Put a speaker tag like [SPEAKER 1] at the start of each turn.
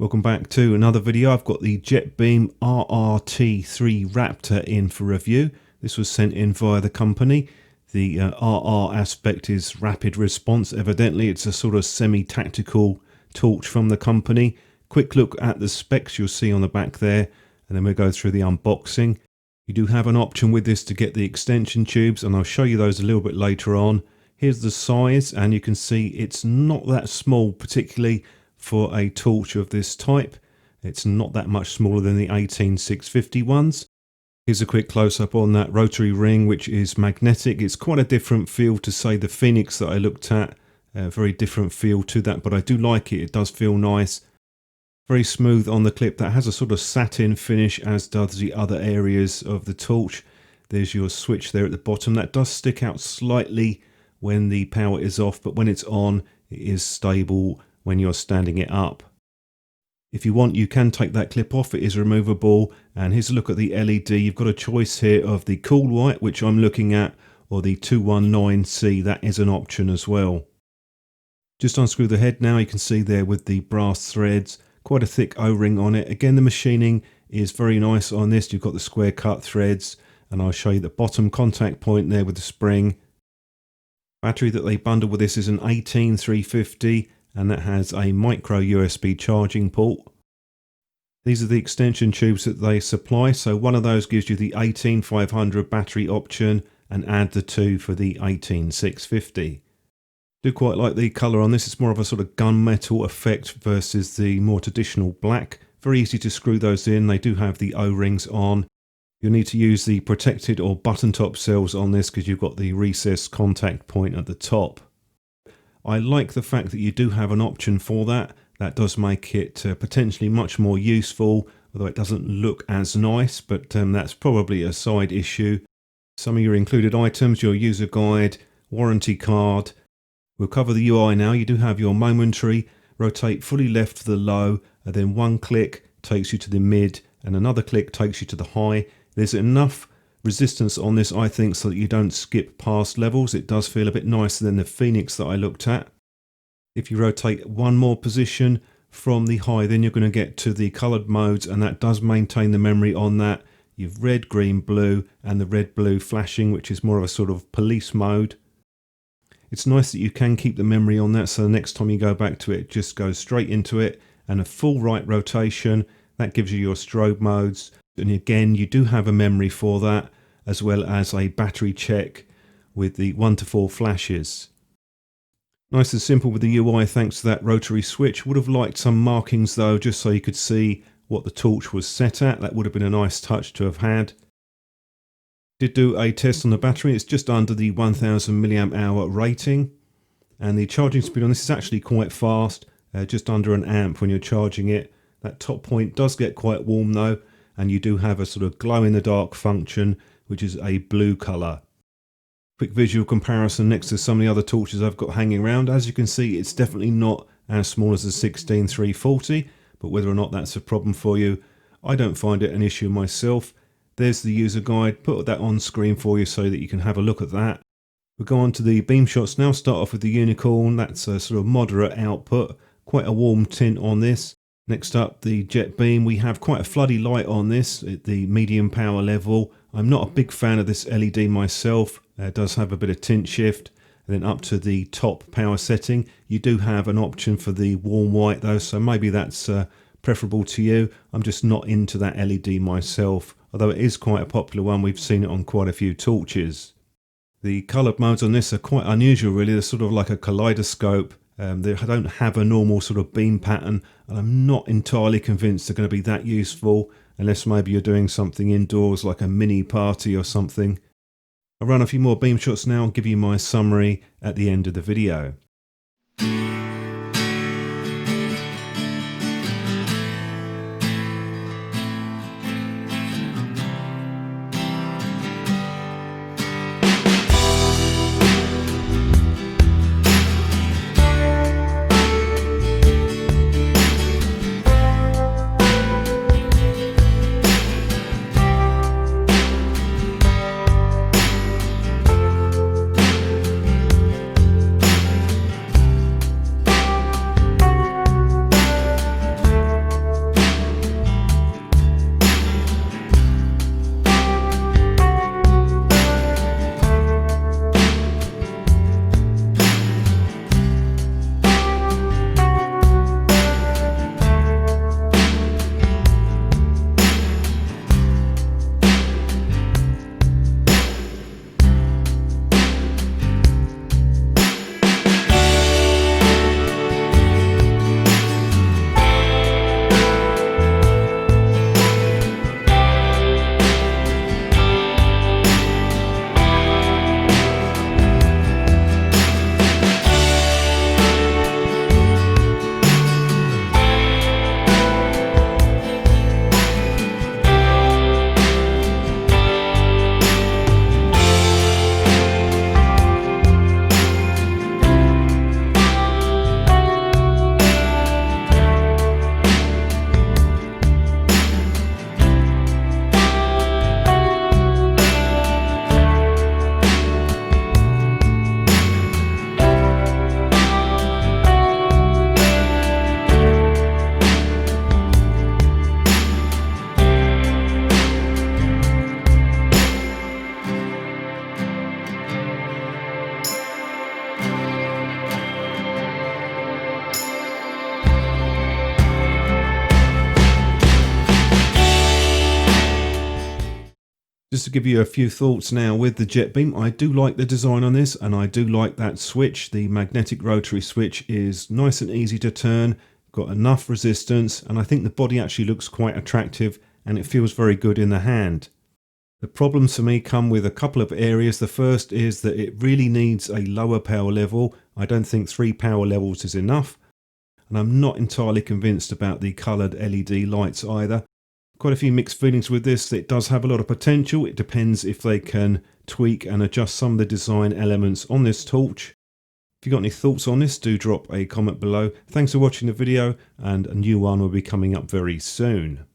[SPEAKER 1] Welcome back to another video. I've got the Jetbeam RRT03 Raptor in for review. This was sent in via the company. The RR aspect is rapid response. Evidently, it's a sort of semi-tactical torch from the company. Quick look at the specs you'll see on the back there, and then we'll go through the unboxing. You do have an option with this to get the extension tubes, and I'll show you those a little bit later on. Here's the size, and you can see it's not that small, particularly for a torch of this type. It's not that much smaller than the 18650 ones. Here's a quick close-up on that rotary ring, which is magnetic. It's quite a different feel to, say, the Phoenix that I looked at. Very different feel to that, but I do like it. It does feel nice. Very smooth on the clip. That has a sort of satin finish, as does the other areas of the torch. There's your switch there at the bottom. That does stick out slightly when the power is off, but when it's on, it is stable when you're standing it up. If you want, you can take that clip off. It is removable. And here's a look at the LED. You've got a choice here of the cool white, which I'm looking at, or the 219C. That is an option as well. Just unscrew the head now. You can see there with the brass threads, quite a thick O-ring on it. Again, the machining is very nice on this. You've got the square cut threads, and I'll show you the bottom contact point there with the spring. Battery that they bundle with this is an 18350. And that has a micro USB charging port. These are the extension tubes that they supply. So one of those gives you the 18500 battery option, and add the two for the 18650. Do quite like the colour on this. It's more of a sort of gunmetal effect versus the more traditional black. Very easy to screw those in. They do have the O-rings on. You'll need to use the protected or button top cells on this because you've got the recessed contact point at the top. I like the fact that you do have an option for that. That does make it potentially much more useful, although it doesn't look as nice, but that's probably a side issue. Some of your included items, your user guide, warranty card. We'll cover the UI now. You do have your momentary, rotate fully left for the low, and then one click takes you to the mid, and another click takes you to the high. There's enough resistance on this, I think, so that you don't skip past levels. It does feel a bit nicer than the Phoenix that I looked at. If you rotate one more position from the high, then you're going to get to the coloured modes, and that does maintain the memory on that. You've red, green, blue, and the red, blue flashing, which is more of a sort of police mode. It's nice that you can keep the memory on that, so the next time you go back to it, it just goes straight into it. And a full right rotation, that gives you your strobe modes. And again, you do have a memory for that, as well as a battery check with the 1 to 4 flashes. Nice and simple with the UI thanks to that rotary switch. Would have liked some markings though, just so you could see what the torch was set at. That would have been a nice touch to have had. Did do a test on the battery. It's just under the 1000 mAh rating. And the charging speed on this is actually quite fast, just under an amp when you're charging it. That top point does get quite warm though. And you do have a sort of glow-in-the-dark function, which is a blue colour. Quick visual comparison next to some of the other torches I've got hanging around. As you can see, it's definitely not as small as the 16340, but whether or not that's a problem for you, I don't find it an issue myself. There's the user guide. Put that on screen for you so that you can have a look at that. We'll go on to the beam shots now. Start off with the Unicorn. That's a sort of moderate output. Quite a warm tint on this. Next up, the Jetbeam. We have quite a floody light on this at the medium power level. I'm not a big fan of this LED myself. It does have a bit of tint shift. And then up to the top power setting. You do have an option for the warm white though, so maybe that's preferable to you. I'm just not into that LED myself, although it is quite a popular one. We've seen it on quite a few torches. The coloured modes on this are quite unusual really. They're sort of like a kaleidoscope. They don't have a normal sort of beam pattern, and I'm not entirely convinced they're going to be that useful unless maybe you're doing something indoors like a mini party or something. I'll run a few more beam shots now and give you my summary at the end of the video. Just to give you a few thoughts now with the Jetbeam, I do like the design on this, and I do like that switch. The magnetic rotary switch is nice and easy to turn, got enough resistance, and I think the body actually looks quite attractive and it feels very good in the hand. The problems for me come with a couple of areas. The first is that it really needs a lower power level. I don't think 3 power levels is enough, and I'm not entirely convinced about the coloured LED lights either. Quite a few mixed feelings with this. It does have a lot of potential. It depends if they can tweak and adjust some of the design elements on this torch. If you've got any thoughts on this, do drop a comment below. Thanks for watching the video, and a new one will be coming up very soon.